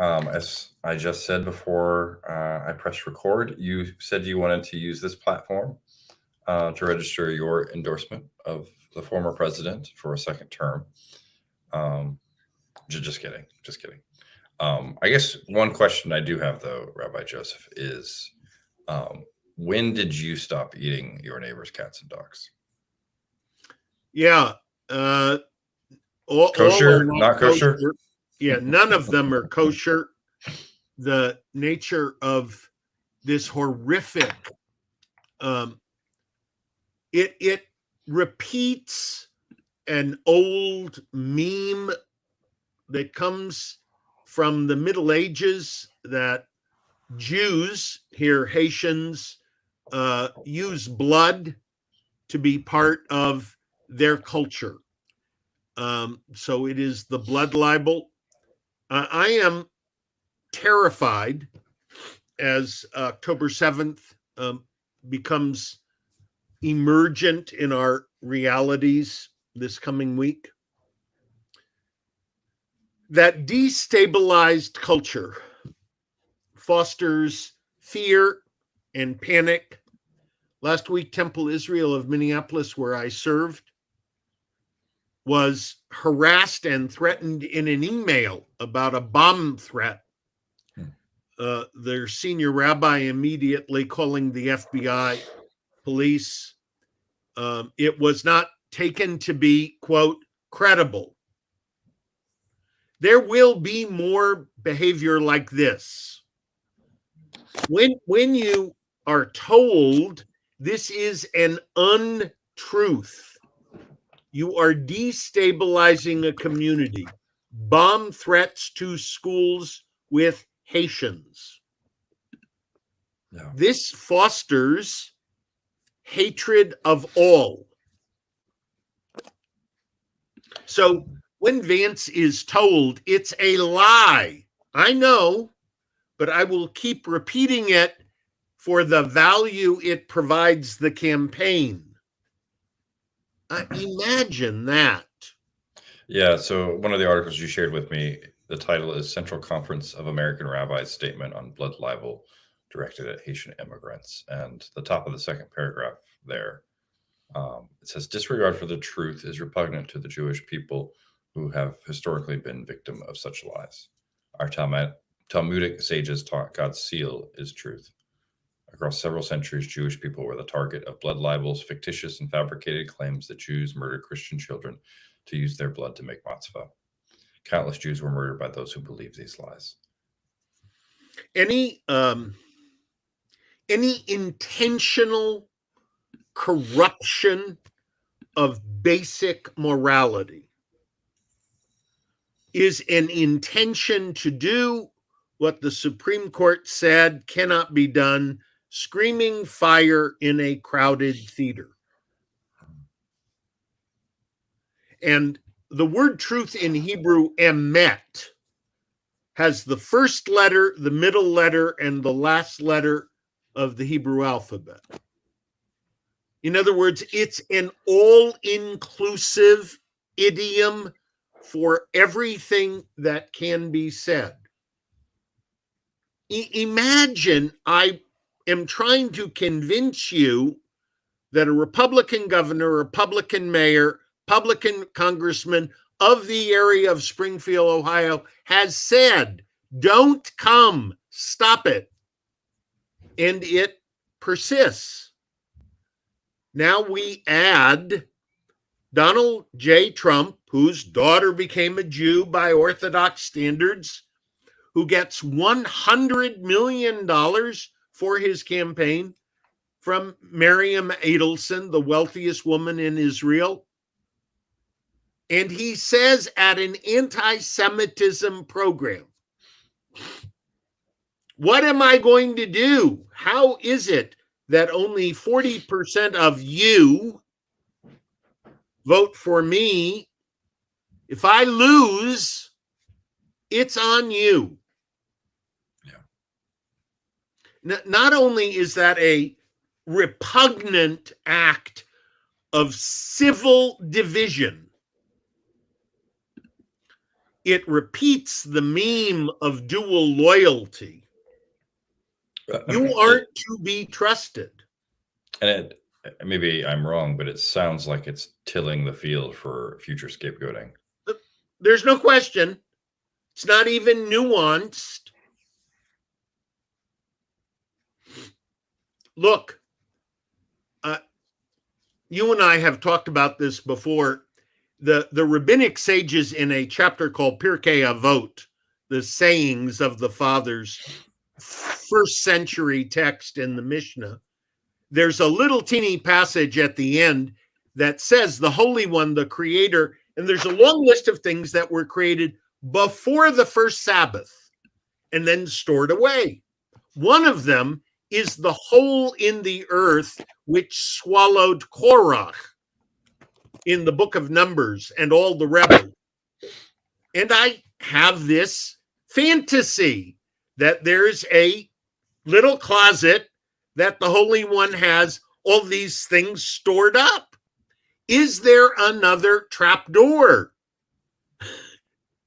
As I just said before I pressed record, you said you wanted to use this platform to register your endorsement of the former president for a second term. Um, just kidding, just kidding. I guess one question I do have, though, Rabbi Joseph, is um, when did you stop eating your neighbor's cats and dogs? Yeah. Uh, all are Kosher, not not kosher? kosher. Yeah, none of them are kosher. The nature of this horrific, um, it repeats an old meme that comes from the Middle Ages that Jews, here Haitians, use blood to be part of their culture. So it is the blood libel. I am terrified as October 7th becomes emergent in our realities this coming week. That destabilized culture fosters fear and panic. Last week, Temple Israel of Minneapolis, where I served, was harassed and threatened in an email about a bomb threat. Their senior rabbi immediately calling the FBI, police. It was not taken to be, quote, credible. There will be more behavior like this. When you are told this is an untruth, you are destabilizing a community. Bomb threats to schools with Haitians. Yeah. This fosters hatred of all. So when Vance is told it's a lie, I know, but I will keep repeating it for the value it provides the campaign. Imagine that. Yeah, so one of the articles you shared with me, the title is Central Conference of American Rabbis Statement on Blood Libel Directed at Haitian Immigrants. And the top of the second paragraph there, it says, disregard for the truth is repugnant to the Jewish people who have historically been victim of such lies. Our Talmudic sages taught God's seal is truth. Across several centuries, Jewish people were the target of blood libels, fictitious and fabricated claims that Jews murdered Christian children to use their blood to make matzvah. Countless Jews were murdered by those who believed these lies. Any intentional corruption of basic morality is an intention to do what the Supreme Court said cannot be done, screaming fire in a crowded theater. And the word truth in Hebrew, emet, has the first letter, the middle letter, and the last letter of the Hebrew alphabet. In other words, it's an all-inclusive idiom for everything that can be said. Imagine I am trying to convince you that a Republican governor, Republican mayor, Republican congressman of the area of Springfield, Ohio, has said, don't come, stop it. And it persists. Now we add Donald J. Trump, whose daughter became a Jew by Orthodox standards, who gets $100 million for his campaign from Miriam Adelson, the wealthiest woman in Israel. And he says at an anti-Semitism program, what am I going to do? How is it that only 40% of you vote for me? If I lose, it's on you. Yeah. Not only is that a repugnant act of civil division, it repeats the meme of dual loyalty. You aren't to be trusted. And maybe I'm wrong, but it sounds like it's tilling the field for future scapegoating. There's no question. It's not even nuanced. Look, you and I have talked about this before. The rabbinic sages in a chapter called Pirkei Avot, the sayings of the fathers, first century text in the Mishnah, there's a little teeny passage at the end that says the Holy One, the Creator, and there's a long list of things that were created before the first Sabbath and then stored away. One of them is the hole in the earth which swallowed Korach in the book of Numbers and all the rebels. And I have this fantasy that there's a little closet that the Holy One has all these things stored up. Is there another trapdoor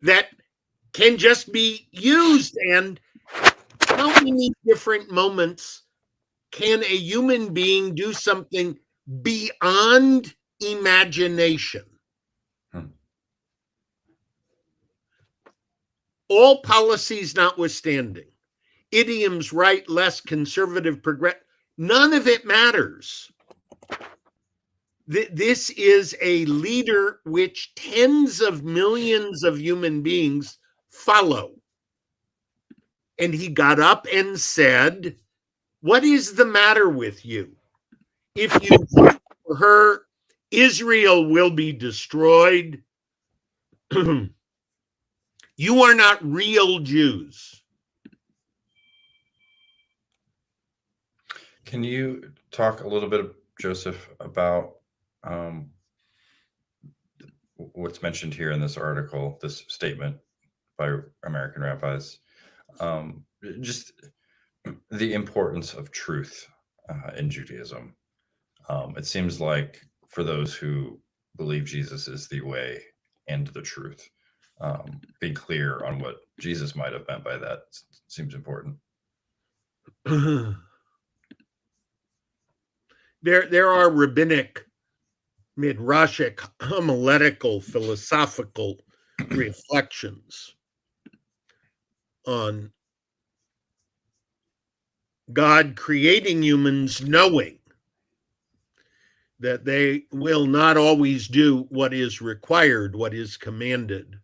that can just be used? And how many different moments can a human being do something beyond imagination? All policies notwithstanding, idioms, right, less, conservative, progressive, none of it matters. This is a leader which tens of millions of human beings follow. And he got up and said, what is the matter with you? If you vote for her, Israel will be destroyed. You are not real Jews. Can you talk a little bit, Joseph, about what's mentioned here in this article, this statement by American rabbis, just the importance of truth in Judaism? It seems like for those who believe Jesus is the way and the truth, being clear on what Jesus might have meant by that seems important. There are rabbinic, midrashic, homiletical, philosophical reflections on God creating humans knowing that they will not always do what is required, what is commanded.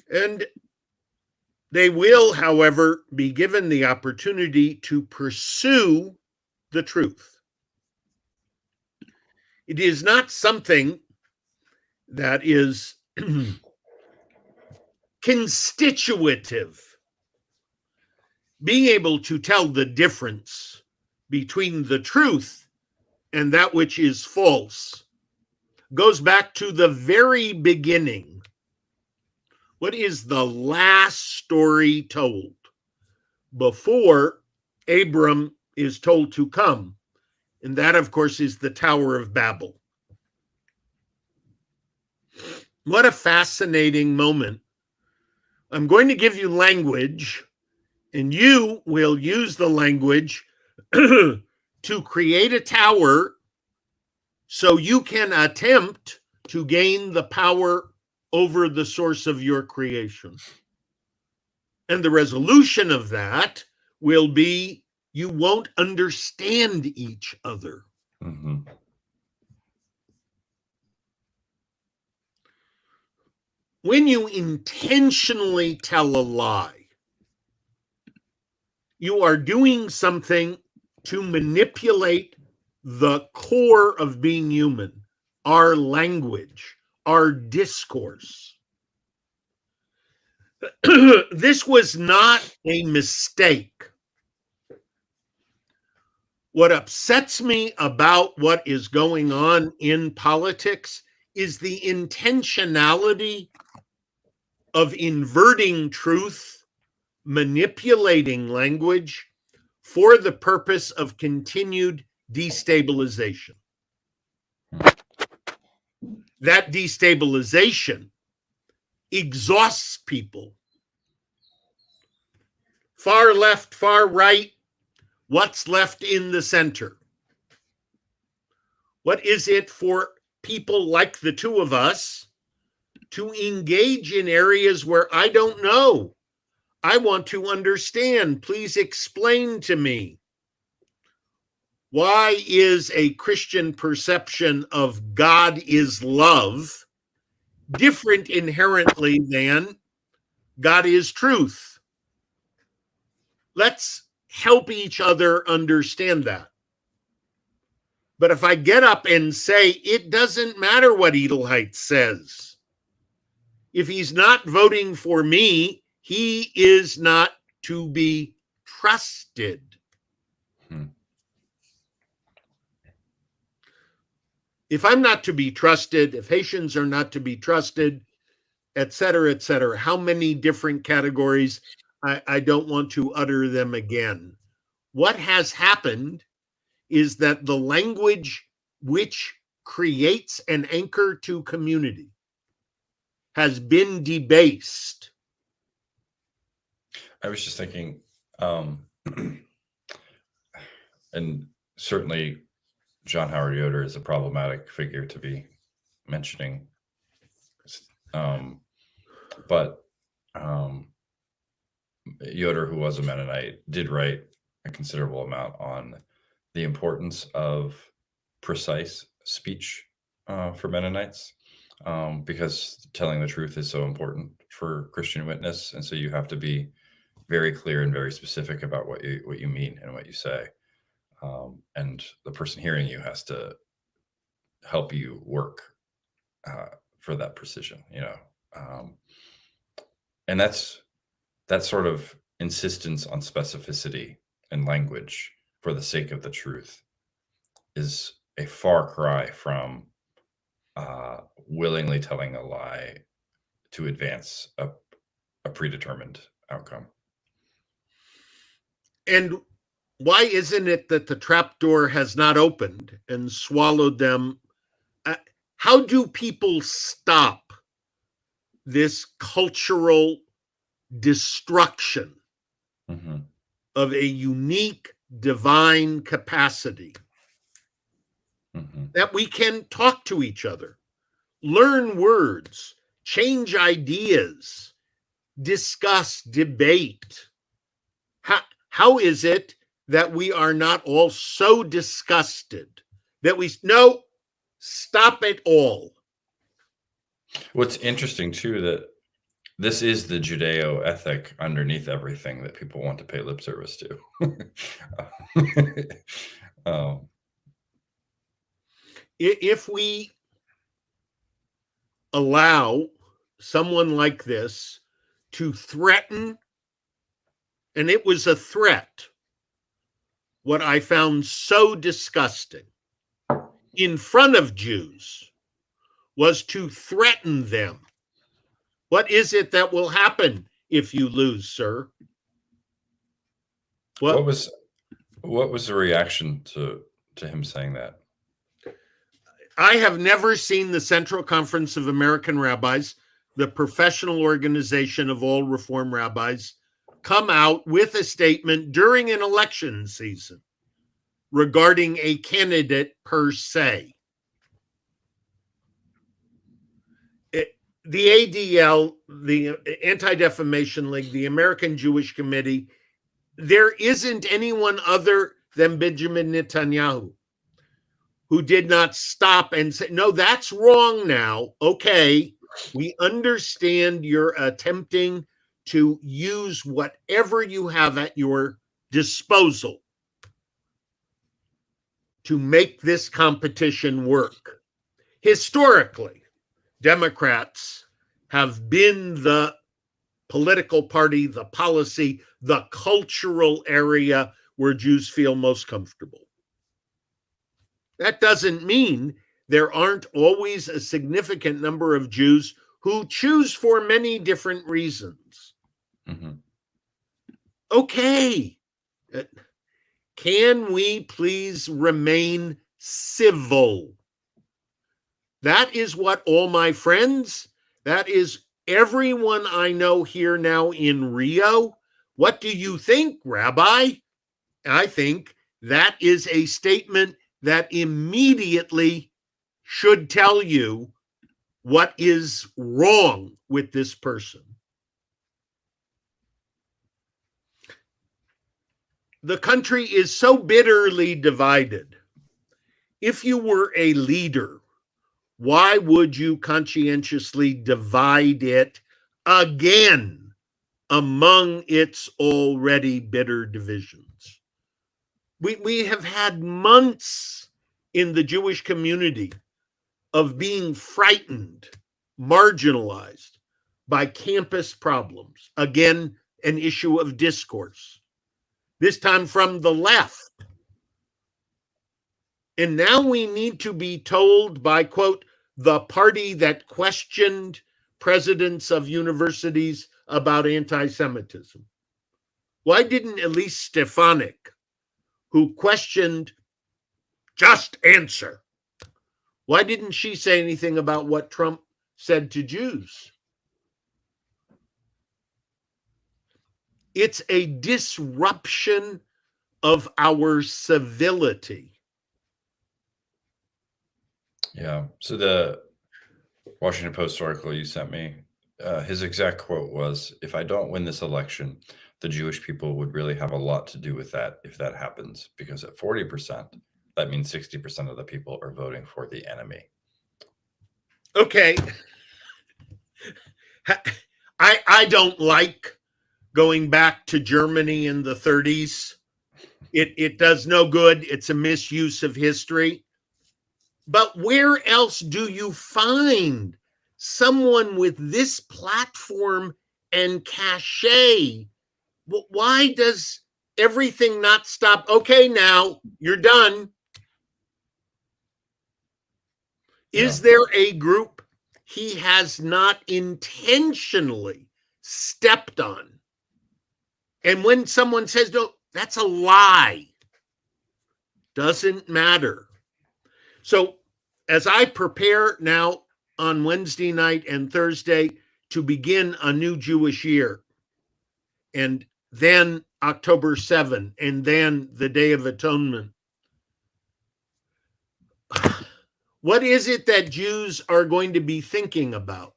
And they will, however, be given the opportunity to pursue the truth. It is not something that is constitutive. Being able to tell the difference between the truth and that which is false goes back to the very beginning. What is the last story told before Abram is told to come? And that, of course, is the Tower of Babel. What a fascinating moment. I'm going to give you language, and you will use the language to create a tower so you can attempt to gain the power over the source of your creation. And the resolution of that will be you won't understand each other. Mm-hmm. When you intentionally tell a lie, you are doing something to manipulate the core of being human, our language, our discourse. This was not a mistake. What upsets me about what is going on in politics is the intentionality of inverting truth, manipulating language for the purpose of continued destabilization. That destabilization exhausts people. Far left, far right, what's left in the center? What is it for people like the two of us to engage in areas where I don't know? I want to understand. Please explain to me. Why is a Christian perception of God is love different inherently than God is truth? Let's help each other understand that. But if I get up and say, it doesn't matter what Edelheit says, if he's not voting for me, he is not to be trusted. If I'm not to be trusted, if Haitians are not to be trusted, et cetera, how many different categories? I don't want to utter them again. What has happened is that the language which creates an anchor to community has been debased. I was just thinking, and certainly John Howard Yoder is a problematic figure to be mentioning. But Yoder, who was a Mennonite, did write a considerable amount on the importance of precise speech for Mennonites, because telling the truth is so important for Christian witness, and so you have to be very clear and very specific about what you mean and what you say, and the person hearing you has to help you work for that precision, and that's that sort of insistence on specificity and language for the sake of the truth is a far cry from willingly telling a lie to advance a predetermined outcome. And why isn't it that the trapdoor has not opened and swallowed them? How do people stop this cultural destruction of a unique divine capacity that we can talk to each other, learn words, change ideas, discuss, debate? How is it that we are not all so disgusted that no, stop it all? What's interesting too, that this is the Judeo ethic underneath everything that people want to pay lip service to. If we allow someone like this to threaten, and it was a threat, what I found so disgusting in front of Jews was to threaten them. What is it that will happen if you lose, sir? What was the reaction to him saying that? I have never seen the Central Conference of American Rabbis, the professional organization of all Reform rabbis, come out with a statement during an election season regarding a candidate per se. The ADL, the Anti-Defamation League, the American Jewish Committee, there isn't anyone other than Benjamin Netanyahu who did not stop and say, no, that's wrong now. Okay, we understand you're attempting to use whatever you have at your disposal to make this competition work. Historically, Democrats have been the political party, the policy, the cultural area where Jews feel most comfortable. That doesn't mean there aren't always a significant number of Jews who choose for many different reasons. Okay. Can we please remain civil? That is what all my friends, that is everyone I know here now in Rio, what do you think, Rabbi? I think that is a statement that immediately should tell you what is wrong with this person. The country is so bitterly divided. If you were a leader, why would you conscientiously divide it again among its already bitter divisions? We have had months in the Jewish community of being frightened, marginalized by campus problems. Again, an issue of discourse, this time from the left. And now we need to be told by, quote, the party that questioned presidents of universities about anti Semitism. Why didn't Elise Stefanik, who questioned just answer, why didn't she say anything about what Trump said to Jews? It's a disruption of our civility. Yeah. So the Washington Post article you sent me, his exact quote was, "If I don't win this election, the Jewish people would really have a lot to do with that if that happens, because at 40%, that means 60% of the people are voting for the enemy." Okay. I don't like going back to Germany in the 30s. It does no good. It's a misuse of history. But where else do you find someone with this platform and cachet? Why does everything not stop? Okay, now you're done. Is there a group he has not intentionally stepped on? And when someone says, no, that's a lie, doesn't matter. So as I prepare now on Wednesday night and Thursday to begin a new Jewish year, and then October 7, and then the Day of Atonement, what is it that Jews are going to be thinking about?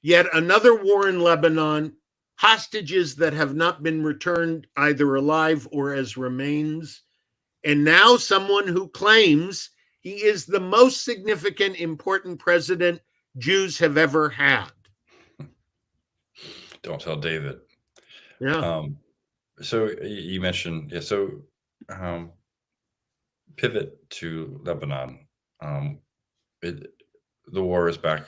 Yet another war in Lebanon, hostages that have not been returned either alive or as remains, and now someone who claims he is the most significant, important president Jews have ever had. Don't tell David. Yeah. So you mentioned, pivot to Lebanon. The war is back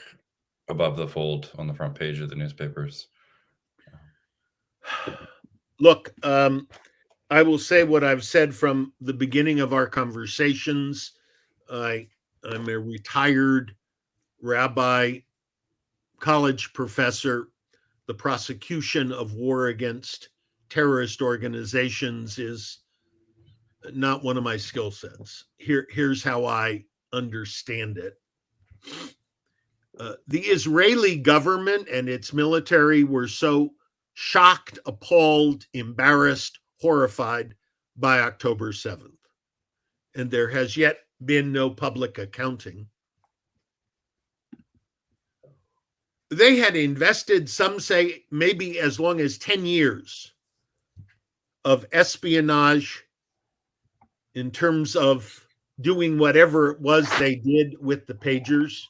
above the fold on the front page of the newspapers. Look, I will say what I've said from the beginning of our conversations. I'm a retired rabbi, college professor. The prosecution of war against terrorist organizations is not one of my skill sets. Here's how I understand it. The Israeli government and its military were so shocked, appalled, embarrassed, horrified by October 7th. And there has yet been no public accounting. They had invested, some say, maybe as long as 10 years of espionage in terms of doing whatever it was they did with the pagers.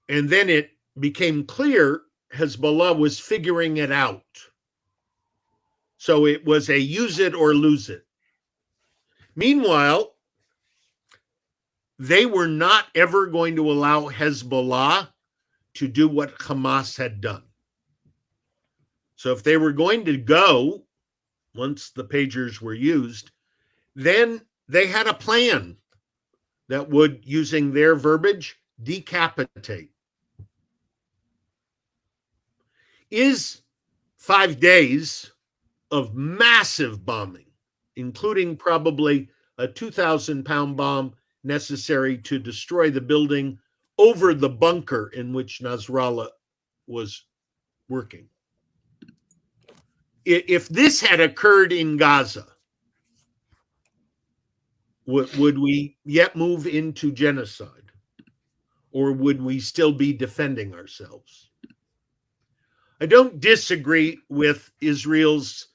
And then it became clear Hezbollah was figuring it out. So it was a use it or lose it. Meanwhile, they were not ever going to allow Hezbollah to do what Hamas had done. So if they were going to go, once the pagers were used, then they had a plan that would, using their verbiage, decapitate. Is 5 days of massive bombing, including probably a 2,000-pound bomb necessary to destroy the building over the bunker in which Nasrallah was working. If this had occurred in Gaza, would we yet move into genocide? Or would we still be defending ourselves? I don't disagree with Israel's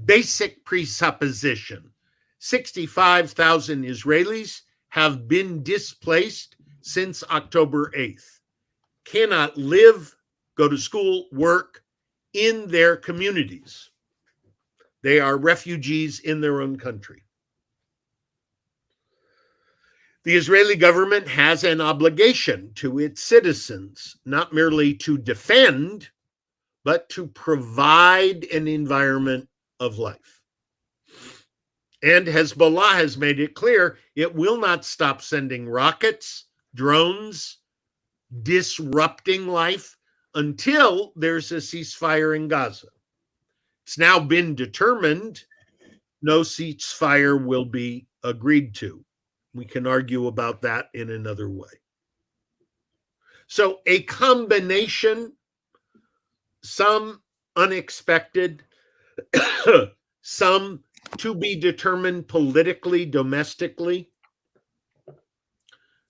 basic presupposition. 65,000 Israelis have been displaced since October 8th, cannot live, go to school, work in their communities. They are refugees in their own country. The Israeli government has an obligation to its citizens, not merely to defend, but to provide an environment of life. And Hezbollah has made it clear it will not stop sending rockets, drones, disrupting life until there's a ceasefire in Gaza. It's now been determined no ceasefire will be agreed to. We can argue about that in another way. So a combination, some unexpected, some to be determined politically, domestically.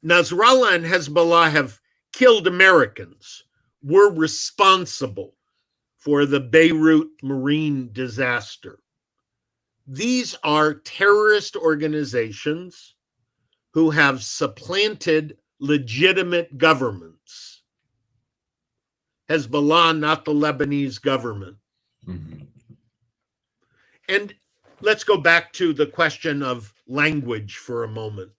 Nasrallah and Hezbollah have killed Americans, were responsible for the Beirut marine disaster. These are terrorist organizations who have supplanted legitimate governments. Hezbollah, not the Lebanese government. Mm-hmm. And let's go back to the question of language for a moment.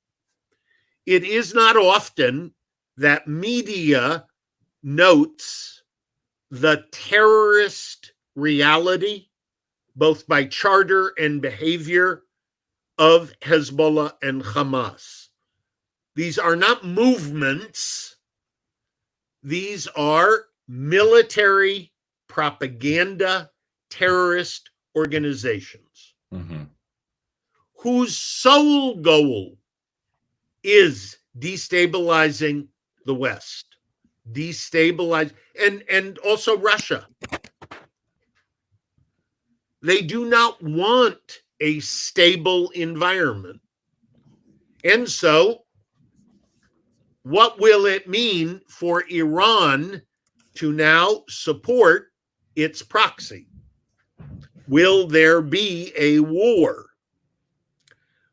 It is not often that media notes the terrorist reality, both by charter and behavior, of Hezbollah and Hamas. These are not movements. These are military propaganda terrorist organizations, mm-hmm. whose sole goal is destabilizing the West, and also Russia. They do not want a stable environment. And so, what will it mean for Iran to now support its proxy? Will there be a war?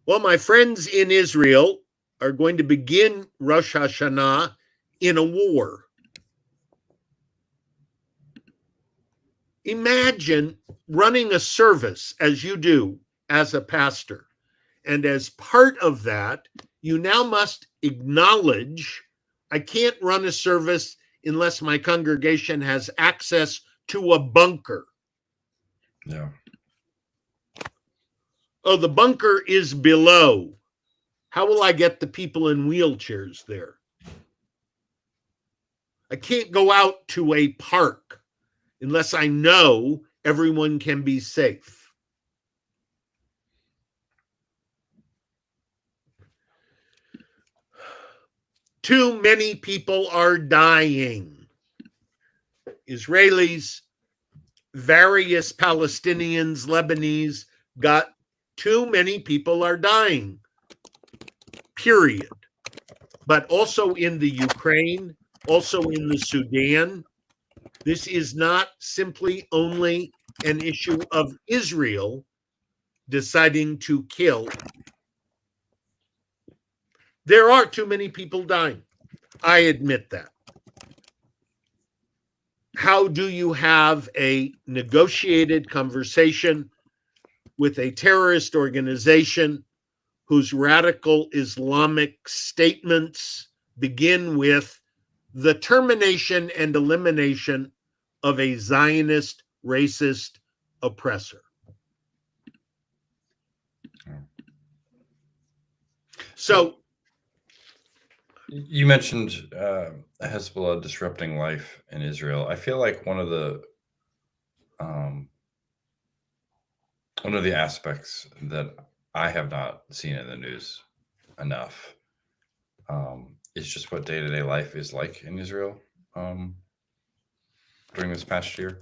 Well, my friends in Israel are going to begin Rosh Hashanah in a war. Imagine running a service as you do as a pastor. And as part of that, you now must acknowledge, I can't run a service unless my congregation has access to a bunker. Yeah. Oh, the bunker is below. How will I get the people in wheelchairs there? I can't go out to a park unless I know everyone can be safe. Too many people are dying. Israelis, various Palestinians, Lebanese, got too many people are dying, period. But also in the Ukraine, also in the Sudan. This is not simply only an issue of Israel deciding to kill. There are too many people dying. I admit that. How do you have a negotiated conversation with a terrorist organization whose radical Islamic statements begin with the termination and elimination of a Zionist, racist oppressor? So, you mentioned Hezbollah disrupting life in Israel. I feel like one of the aspects that I have not seen in the news enough is just what day-to-day life is like in Israel during this past year?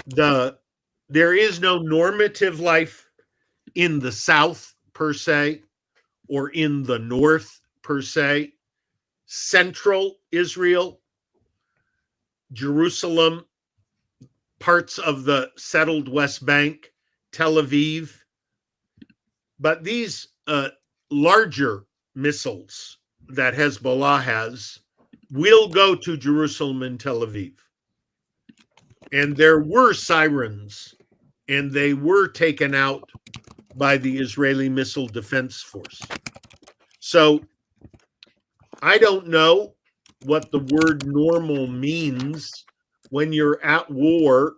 There is no normative life in the South per se, or in the North per se. Central Israel, Jerusalem, parts of the settled West Bank, Tel Aviv. But these larger missiles that Hezbollah has will go to Jerusalem and Tel Aviv. And there were sirens, and they were taken out by the Israeli Missile Defense Force. So I don't know what the word normal means when you're at war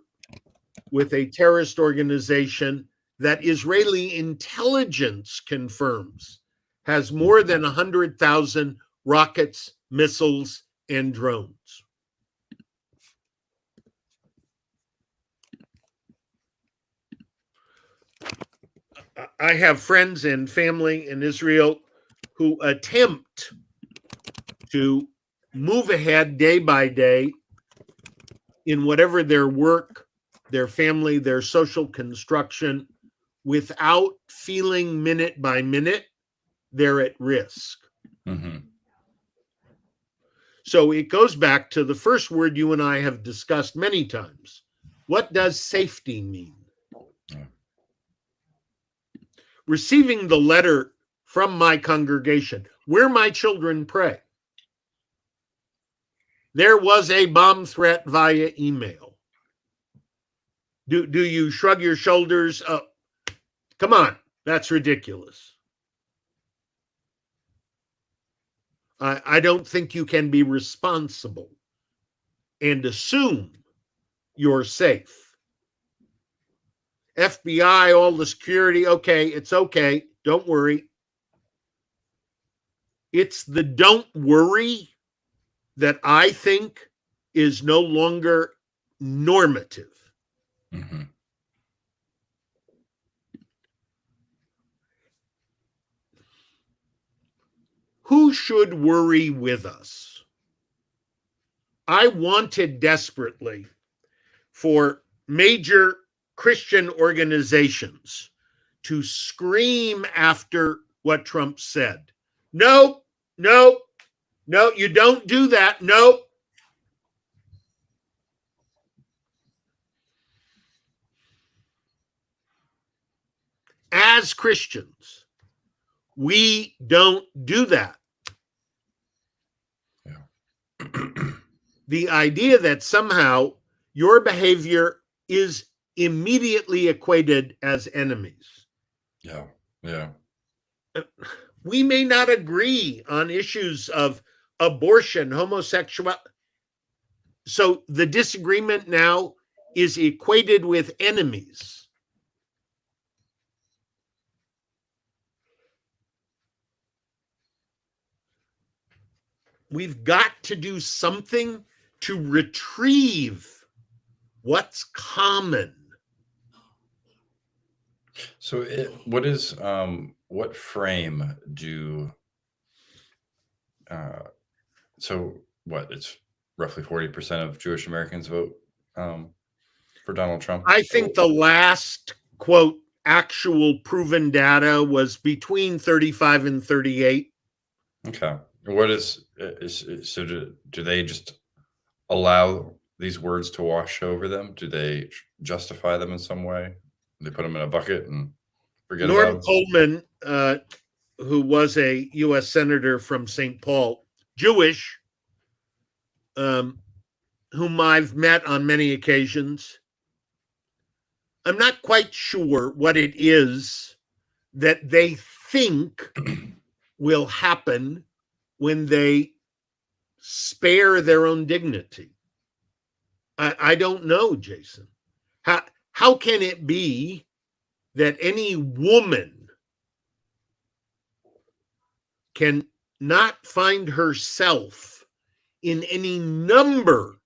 with a terrorist organization that Israeli intelligence confirms has more than 100,000 rockets, missiles, and drones. I have friends and family in Israel who attempt to move ahead day by day in whatever their work, their family, their social construction, without feeling minute by minute they're at risk. Mm-hmm. So it goes back to the first word you and I have discussed many times. What does safety mean? Yeah. Receiving the letter from my congregation, where my children pray, there was a bomb threat via email. Do you shrug your shoulders? Come on, that's ridiculous. I don't think you can be responsible and assume you're safe. FBI, all the security, okay, it's okay, don't worry. It's the don't worry that I think is no longer normative. Mm-hmm. Who should worry with us? I wanted desperately for major Christian organizations to scream after what Trump said. No, no, no, you don't do that. No. As Christians, we don't do that. Yeah. The idea that somehow your behavior is immediately equated as enemies. Yeah. Yeah. We may not agree on issues of abortion, homosexuality. So the disagreement now is equated with enemies. We've got to do something to retrieve what's common. So what frame do so what, it's roughly 40% of Jewish Americans vote for Donald Trump? I think the last quote actual proven data was between 35 and 38. Okay. What is so do they just allow these words to wash over them? Do they justify them in some way? They put them in a bucket and forget Norm about them? Coleman, who was a U.S. Senator from St. Paul, Jewish, whom I've met on many occasions. I'm not quite sure what it is that they think will happen when they spare their own dignity. I don't know, Jason. How can it be that any woman can not find herself in any number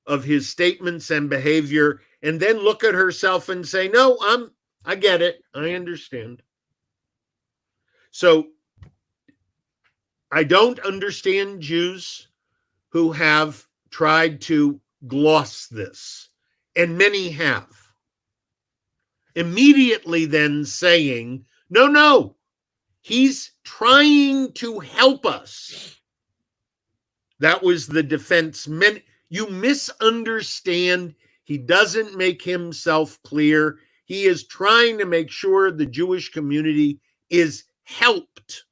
of his statements and behavior and then look at herself and say, no, I get it. I understand. So I don't understand Jews who have tried to gloss this, and many have. Immediately then saying, no, no, he's trying to help us. That was the defense. You misunderstand. He doesn't make himself clear. He is trying to make sure the Jewish community is helped.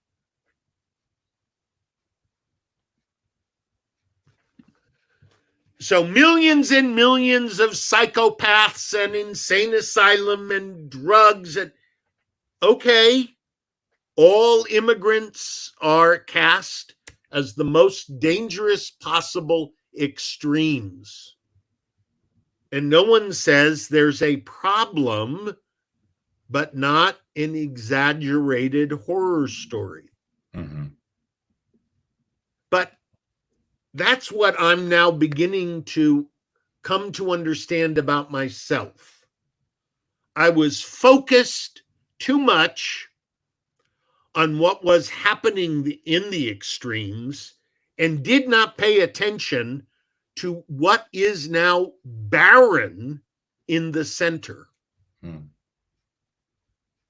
So millions and millions of psychopaths and insane asylum and drugs and okay, all immigrants are cast as the most dangerous possible extremes. And no one says there's a problem, but not an exaggerated horror story. Mm-hmm. But that's what I'm now beginning to come to understand about myself. I was focused too much on what was happening in the extremes and did not pay attention to what is now barren in the center. Hmm.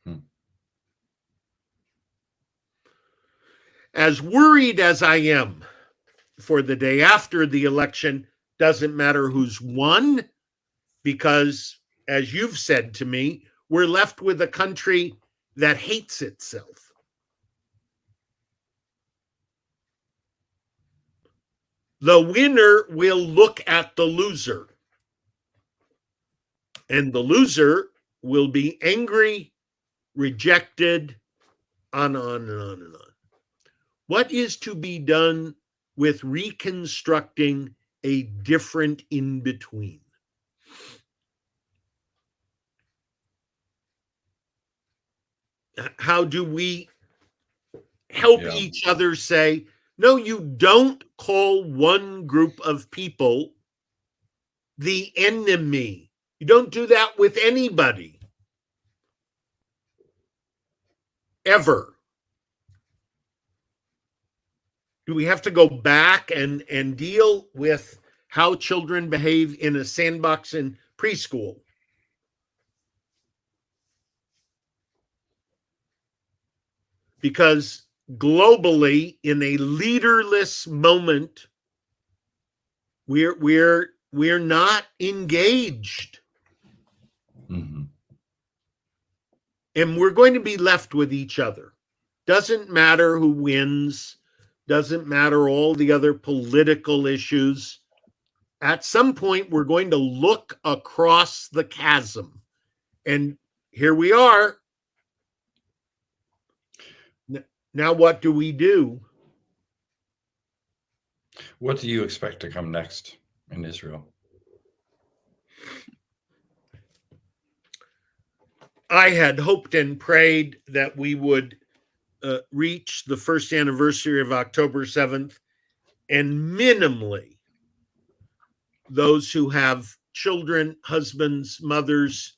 Hmm. As worried as I am for the day after the election, doesn't matter who's won, because as you've said to me, we're left with a country that hates itself. The winner will look at the loser, and the loser will be angry, rejected, on and on and on. What is to be done with reconstructing a different in between? How do we help each other say, no, you don't call one group of people the enemy. You don't do that with anybody. Ever. Do we have to go back and deal with how children behave in a sandbox in preschool? Because globally, in a leaderless moment, we're not engaged. Mm-hmm. And we're going to be left with each other. Doesn't matter who wins, doesn't matter all the other political issues. At some point, we're going to look across the chasm. And here we are. Now, what do we do? What do you expect to come next in Israel? I had hoped and prayed that we would reach the first anniversary of October 7th, and minimally those who have children, husbands, mothers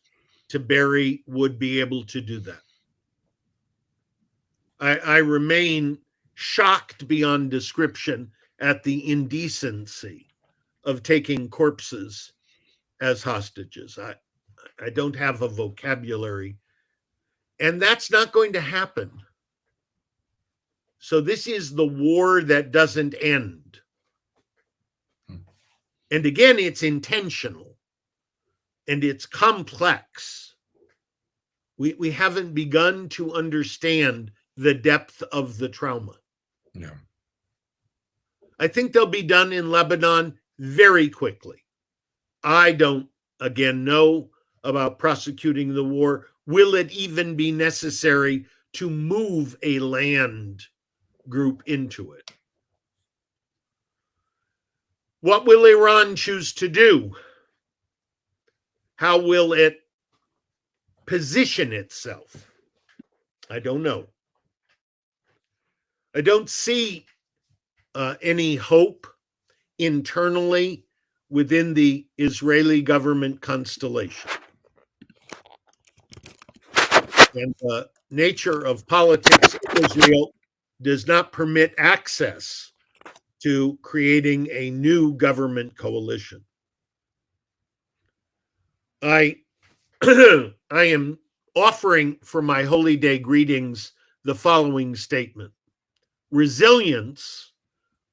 to bury would be able to do that. I remain shocked beyond description at the indecency of taking corpses as hostages. I don't have a vocabulary, and that's not going to happen. So this is the war that doesn't end. And again, it's intentional and it's complex. We haven't begun to understand the depth of the trauma. Yeah. I think they'll be done in Lebanon very quickly. I don't, again, know about prosecuting the war. Will it even be necessary to move a land group into it? What will Iran choose to do? How will it position itself? I don't know. I don't see any hope internally within the Israeli government constellation. And the nature of politics in Israel does not permit access to creating a new government coalition. I I am offering for my Holy Day greetings the following statement. Resilience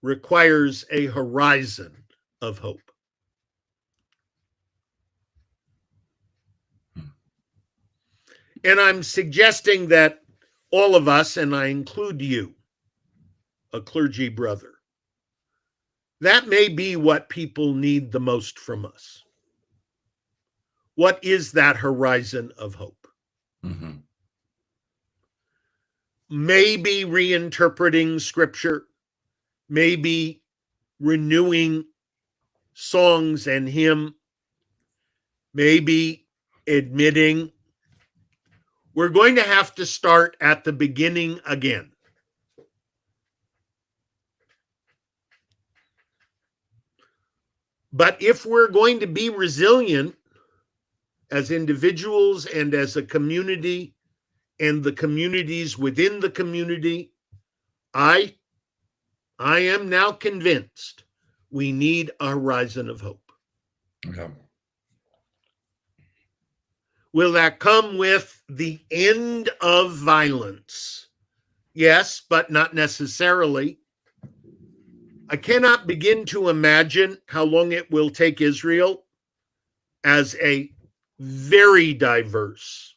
requires a horizon of hope. And I'm suggesting that all of us, and I include you, a clergy brother, that may be what people need the most from us. What is that horizon of hope? Mm-hmm. Maybe reinterpreting scripture, maybe renewing songs and hymn, maybe admitting we're going to have to start at the beginning again. But if we're going to be resilient as individuals and as a community and the communities within the community, I am now convinced we need a horizon of hope. Okay. Will that come with the end of violence? Yes, but not necessarily. I cannot begin to imagine how long it will take Israel as a very diverse.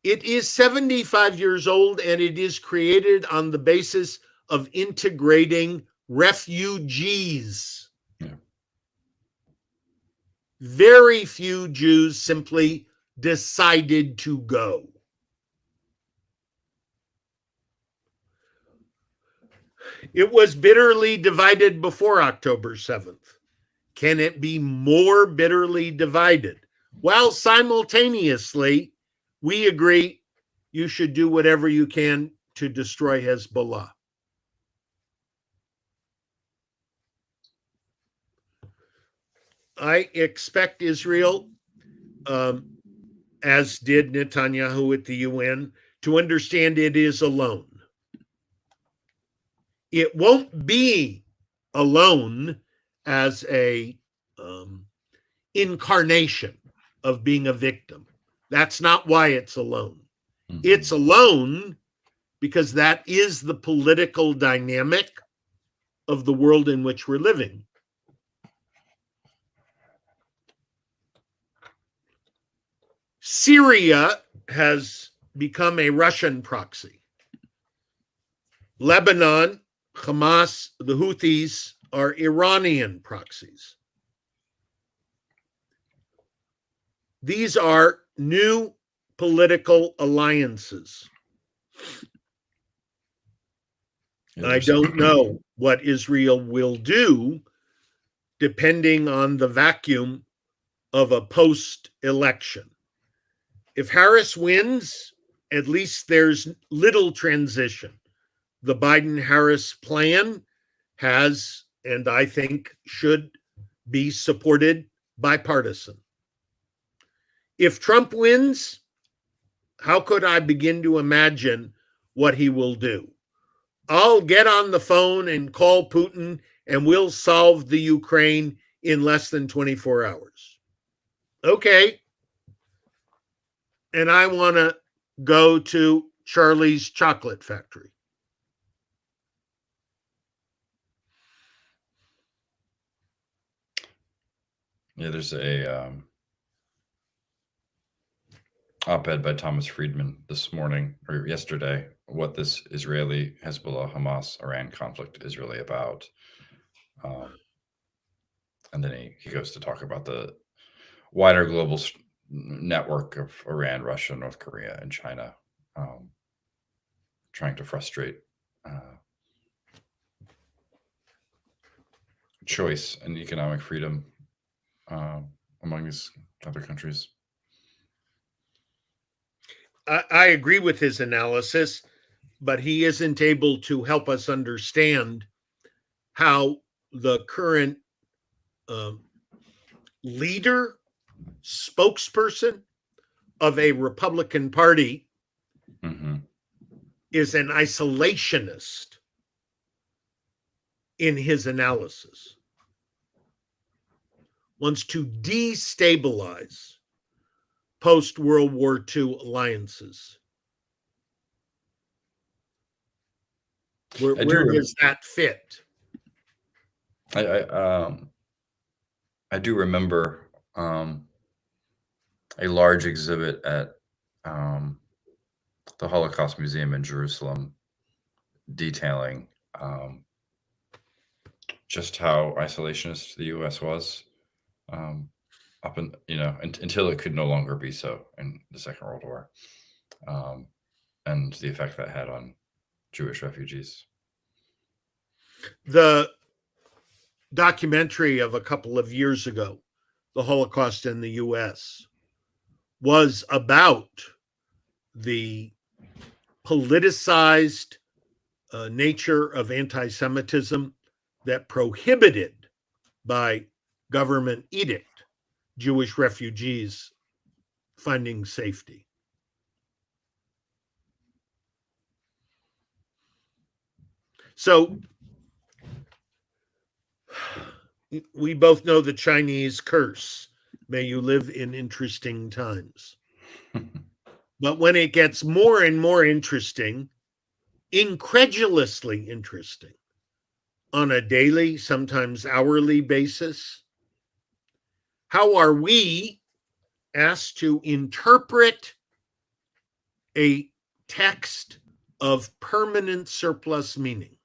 It is 75 years old and it is created on the basis of integrating refugees. Yeah. Very few Jews simply decided to go. It was bitterly divided before October 7th. Can it be more bitterly divided? While simultaneously, we agree you should do whatever you can to destroy Hezbollah. I expect Israel, as did Netanyahu at the UN, to understand it is alone. It won't be alone as a incarnation of being a victim. That's not why it's alone. Mm-hmm. It's alone because that is the political dynamic of the world in which we're living. Syria has become a Russian proxy. Lebanon, Hamas, the Houthis are Iranian proxies. These are new political alliances. I don't know what Israel will do depending on the vacuum of a post-election. If Harris wins, at least there's little transition. The Biden-Harris plan has, and I think should be supported bipartisan. If Trump wins, how could I begin to imagine what he will do? I'll get on the phone and call Putin and we'll solve the Ukraine in less than 24 hours. Okay. And I want to go to Charlie's Chocolate Factory. Yeah, there's a op-ed by Thomas Friedman this morning or yesterday, what this Israeli, Hezbollah, Hamas, Iran conflict is really about. And then he goes to talk about the wider global network of Iran, Russia, North Korea, and China, trying to frustrate choice and economic freedom among these other countries. I agree with his analysis, but he isn't able to help us understand how the current leader, spokesperson of a Republican Party Mm-hmm. is an isolationist in his analysis, wants to destabilize post-World War II alliances. Where does that fit? I do remember a large exhibit at the Holocaust Museum in Jerusalem detailing just how isolationist the U.S. was up in until it could no longer be so in the Second World War, and the effect that had on Jewish refugees. The documentary of a couple of years ago, The Holocaust in the U.S., was about the politicized nature of anti-Semitism that prohibited by government edict Jewish refugees finding safety. So we both know the Chinese curse, may you live in interesting times. But when it gets more and more interesting, incredulously interesting, on a daily, sometimes hourly basis, how are we asked to interpret a text of permanent surplus meaning?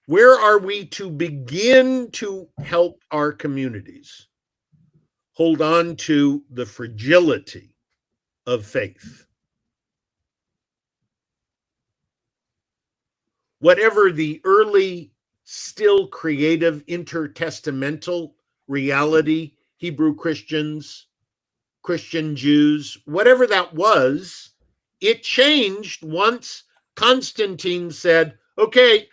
Where are we to begin to help our communities hold on to the fragility of faith? Whatever the early, still creative intertestamental reality, Hebrew Christians, Christian Jews, whatever that was, it changed once Constantine said, okay,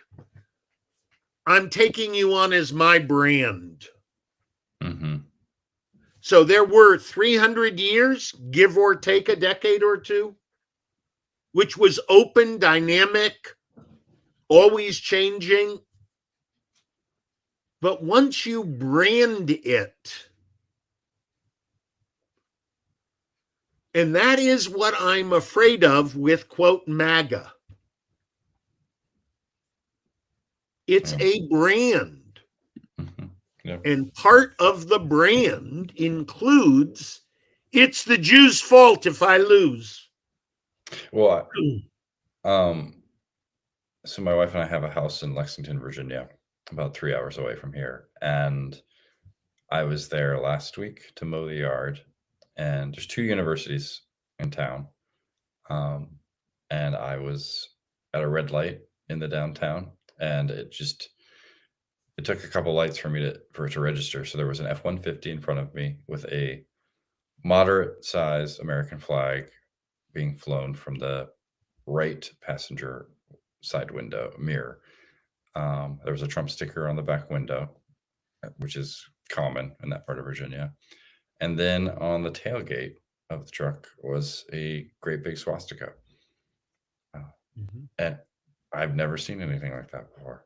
I'm taking you on as my brand. Mm-hmm. So there were 300 years, give or take a decade or two, which was open, dynamic, always changing. But once you brand it, and that is what I'm afraid of with, quote, MAGA. It's a brand. Mm-hmm. Yeah. And part of the brand includes, it's the Jews' fault if I lose. Well, so my wife and I have a house in Lexington, Virginia, about 3 hours away from here. And I was there last week to mow the yard, and there's 2 universities in town. And I was at a red light in the downtown, and it took a couple lights for it to register. So there was an F-150 in front of me with a moderate sized American flag being flown from the right passenger side window mirror. There was a Trump sticker on the back window, which is common in that part of Virginia. And then on the tailgate of the truck was a great big swastika. And I've never seen anything like that before.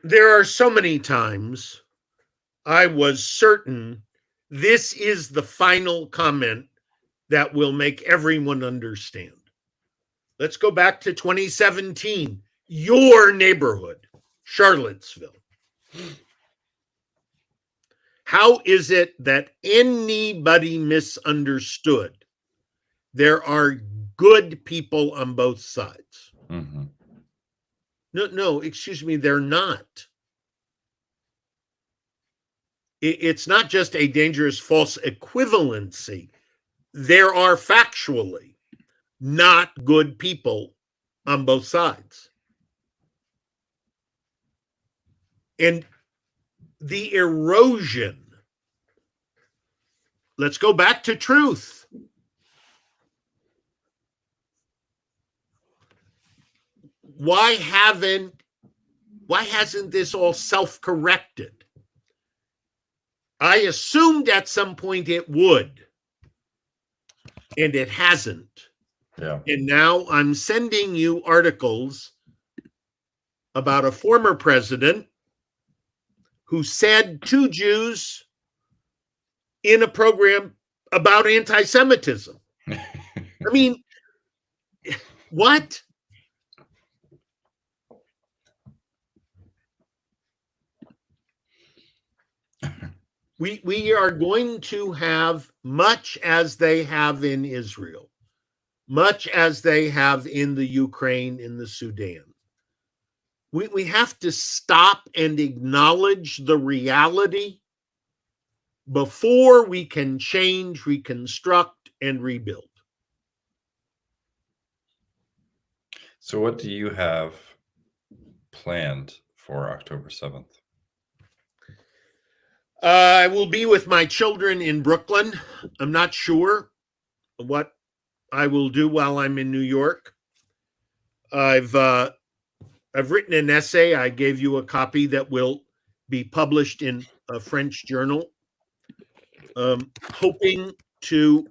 There are so many times I was certain this is the final comment that will make everyone understand. Let's go back to 2017, your neighborhood, Charlottesville. How is it that anybody misunderstood there are good people on both sides? Mm-hmm. No, excuse me, they're not. It's not just a dangerous false equivalency. There are factually not good people on both sides. And the erosion, let's go back to truth. Why hasn't this all self-corrected? I assumed at some point it would, and it hasn't. Yeah. And now I'm sending you articles about a former president who said to Jews in a program about anti Semitism. I mean, what? We are going to have much as they have in Israel, much as they have in the Ukraine, in the Sudan. We have to stop and acknowledge the reality before we can change, reconstruct, and rebuild. So, what do you have planned for October 7th? I will be with my children in Brooklyn. I'm not sure what I will do while I'm in New York. I've written an essay. I gave you a copy that will be published in a French journal. Hoping to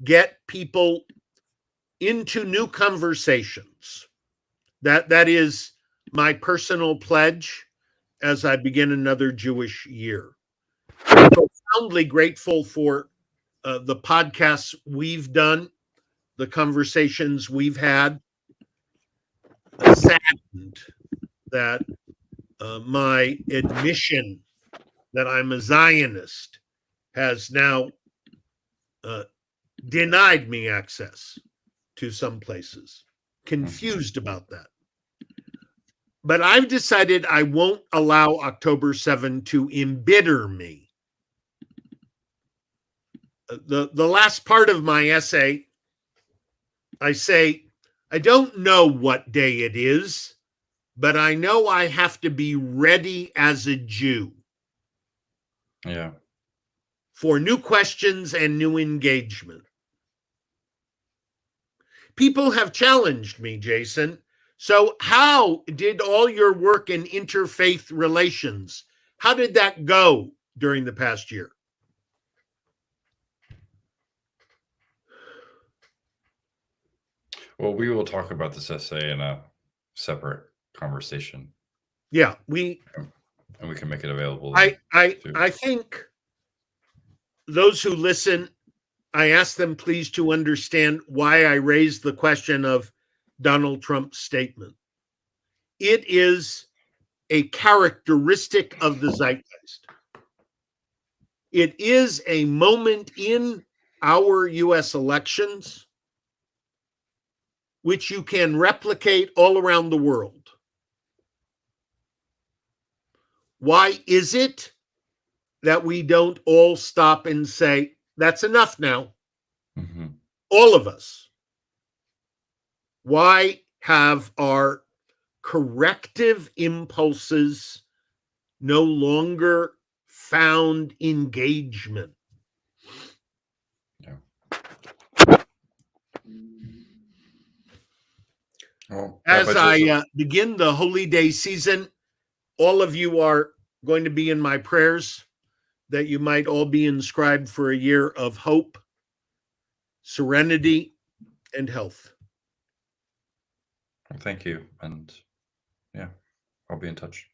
get people into new conversations. That is my personal pledge as I begin another Jewish year. I'm profoundly grateful for the podcasts we've done, the conversations we've had. Saddened that my admission that I'm a Zionist has now denied me access to some places. Confused about that. But I've decided I won't allow October 7 to embitter me. The last part of my essay, I say, I don't know what day it is, but I know I have to be ready as a Jew. Yeah. For new questions and new engagement. People have challenged me, Jason. So, how did all your work in interfaith relations, how did that go during the past year? Well, we will talk about this essay in a separate conversation. Yeah, and we can make it available. I think those who listen, I ask them please to understand why I raised the question of Donald Trump's statement. It is a characteristic of the zeitgeist. It is a moment in our US elections which you can replicate all around the world. Why is it that we don't all stop and say, that's enough now? Mm-hmm. All of us. Why have our corrective impulses no longer found engagement? Yeah. Well, As I begin the Holy Day season, all of you are going to be in my prayers that you might all be inscribed for a year of hope, serenity, and health. Thank you. And yeah, I'll be in touch.